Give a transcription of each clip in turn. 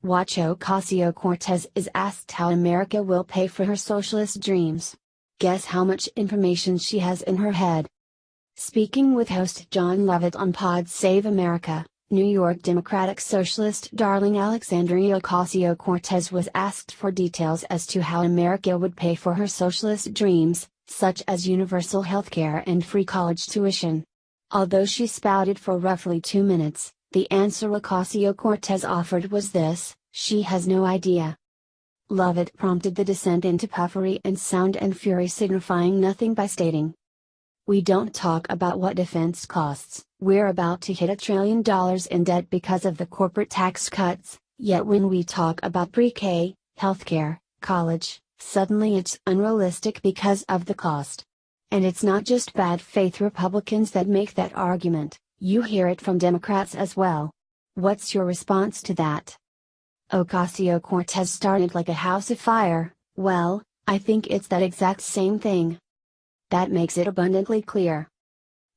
Watch Ocasio-Cortez is asked how America will pay for her socialist dreams. Guess how much information she has in her head. Speaking with host Jon Lovett on Pod Save America, New York Democratic Socialist darling Alexandria Ocasio-Cortez was asked for details as to how America would pay for her socialist dreams, such as universal healthcare and free college tuition. Although she spouted for roughly 2 minutes, the answer Ocasio-Cortez offered was this: she has no idea. Lovett prompted the descent into puffery and sound and fury, signifying nothing by stating, "We don't talk about what defense costs, we're about to hit $1 trillion in debt because of the corporate tax cuts, yet when we talk about pre-K, healthcare, college, suddenly it's unrealistic because of the cost." And it's not just bad faith Republicans that make that argument, you hear it from Democrats as well. What's your response to that? Ocasio-Cortez started like a house afire. Well, I think it's that exact same thing. That makes it abundantly clear.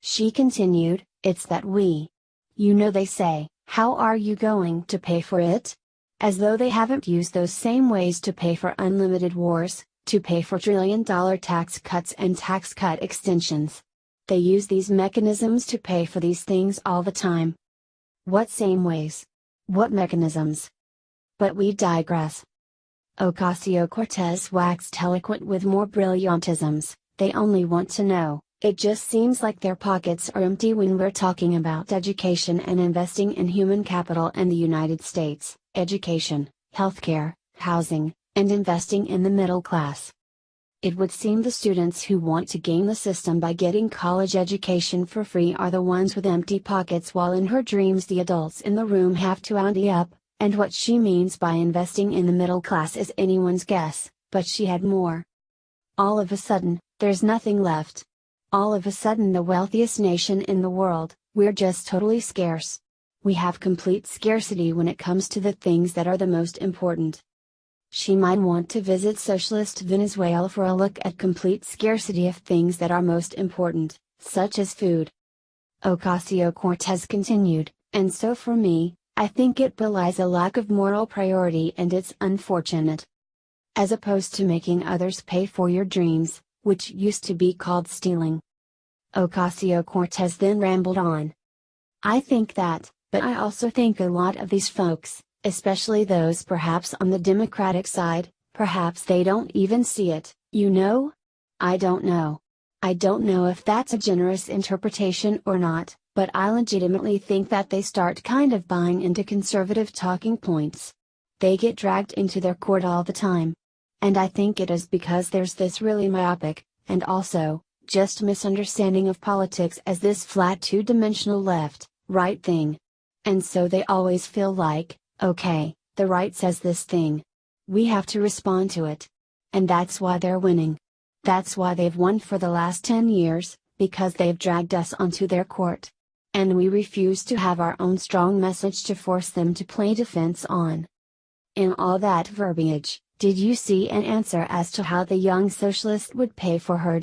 She continued, "It's that we. You know, they say, how are you going to pay for it? As though they haven't used those same ways to pay for unlimited wars, to pay for trillion-dollar tax cuts and tax cut extensions. They use these mechanisms to pay for these things all the time. What same ways? What mechanisms?" But we digress. Ocasio-Cortez waxed eloquent with more brilliantisms. They only want to know. It just seems like their pockets are empty when we're talking about education and investing in human capital in the United States, education, healthcare, housing, and investing in the middle class. It would seem the students who want to game the system by getting college education for free are the ones with empty pockets, while in her dreams the adults in the room have to ante up, and what she means by investing in the middle class is anyone's guess, but she had more. All of a sudden, there's nothing left. All of a sudden, the wealthiest nation in the world, we're just totally scarce. We have complete scarcity when it comes to the things that are the most important. She might want to visit socialist Venezuela for a look at complete scarcity of things that are most important, such as food. Ocasio-Cortez continued, "And so for me, I think it belies a lack of moral priority, and it's unfortunate. As opposed to making others pay for your dreams, which used to be called stealing." Ocasio-Cortez then rambled on. "I think that, but I also think a lot of these folks, especially those perhaps on the Democratic side, perhaps they don't even see it, you know? I don't know. I don't know if that's a generous interpretation or not, but I legitimately think that they start kind of buying into conservative talking points. They get dragged into their court all the time. And I think it is because there's this really myopic, and also, just misunderstanding of politics as this flat two-dimensional left-right thing. And so they always feel like, okay, the right says this thing. We have to respond to it. And that's why they're winning. That's why they've won for the last 10 years, because they've dragged us onto their court. And we refuse to have our own strong message to force them to play defense on." In all that verbiage, did you see an answer as to how the young socialist would pay for her